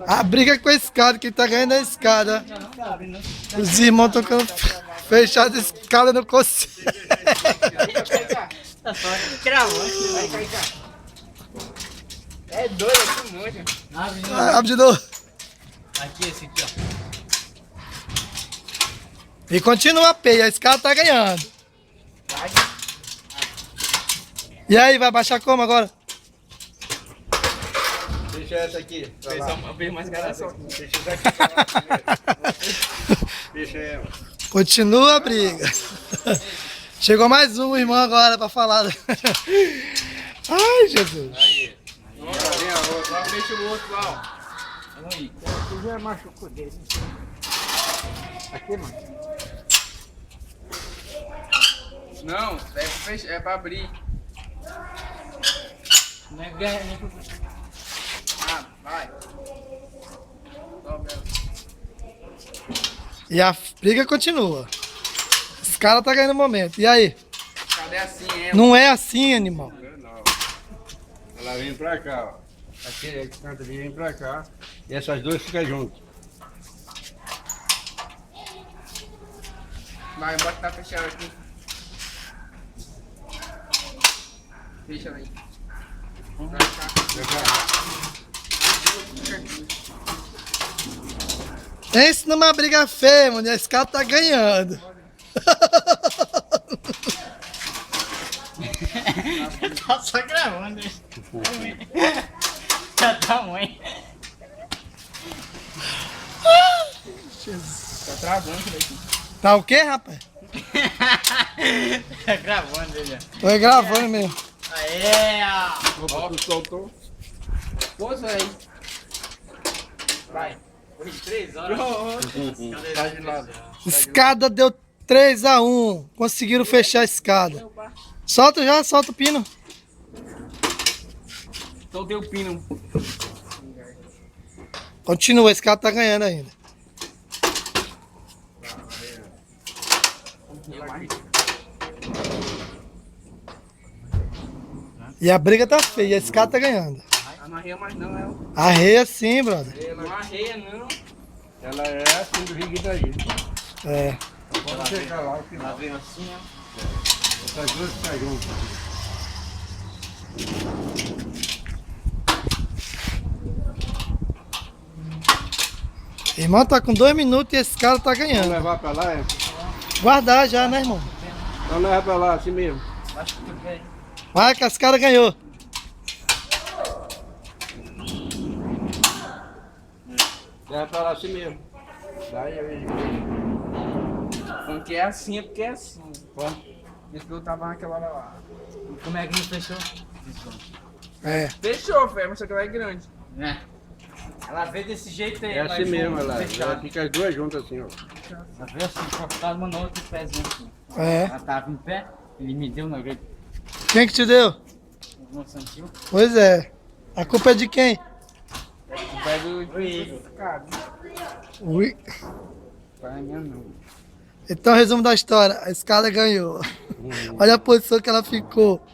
A briga com a escada, quem tá ganhando é a escada. Os irmãos estão fechados a escada, não consegue. Tá só cravando. Vai cair, cara. É doido aqui muito. Abre de novo. Aqui, esse aqui, ó. E continua a escada tá ganhando. Vai. E aí, vai baixar como agora? Deixa essa aqui. Pra lá. Fez mais garação. Deixa essa aqui pra lá primeiro. Deixa ela. Continua a briga. Chegou mais um irmão agora pra falar. Ai, Jesus. Aí. Vem a outra. Deixa o outro lá, ó. Aí. Tu já machucou dele. Aqui, mano. Não, é pra abrir. Não é ganha, nem pra... Ah, vai. Sobe ela. E a briga continua. Os caras tá ganhando o momento. E aí? Cadê assim, é? Não é assim, animal. Não. Ela vem pra cá, ó. Aquele canto ali vem pra cá. E essas duas ficam juntas. Vai, bota pra fechar aqui. Fecha aí. Vai cá. Vem pra cá. Esse numa briga feia, mano. E a escada tá ganhando. Tá só gravando. Já tá ruim. Tá travando isso daqui. Tá o quê, rapaz? Tá gravando ele. Tô gravando mesmo. Aê, ó. Opa, tu soltou. Pousa aí. Vai. Foi 3 horas. Tá de lado. Escada deu 3-1. Conseguiram fechar a escada. Solta já, solta o pino. Soltei o pino. Continua, a escada tá ganhando ainda. E a briga tá feia, a escada tá ganhando. Não arreia mais não, é. Arreia sim, brother. Não arreia não. Ela é assim do rig daí. É. Pode chegar lá que Ela veio assim, ó. essas duas ficam juntas. Irmão, tá com 2 minutos e esse cara tá Vamos ganhando. levar pra lá, é? Guardar já, né, irmão? Então leva pra lá, assim mesmo. Acho que tu vem. Vai que as caras ganhou. Leva pra lá assim mesmo. Daí eu vejo. Quando que é assim, é porque é assim. Isso que eu tava naquela hora lá. Como é que não fechou? É. Fechou, Fê, mas só que ela é grande. É. Ela veio desse jeito aí, É assim mas mesmo, ela fechado. fica as duas juntas assim, ó. Ela veio assim, cortada uma na outra e pezinho assim. É. Ela tava em pé, ele me deu na grade. Quem que te deu? Não sentiu? Pois é. A culpa é de quem? Vai do cara. Ui. Vai minha não. Então, resumo da história. A escada ganhou. Olha a posição que ela ficou.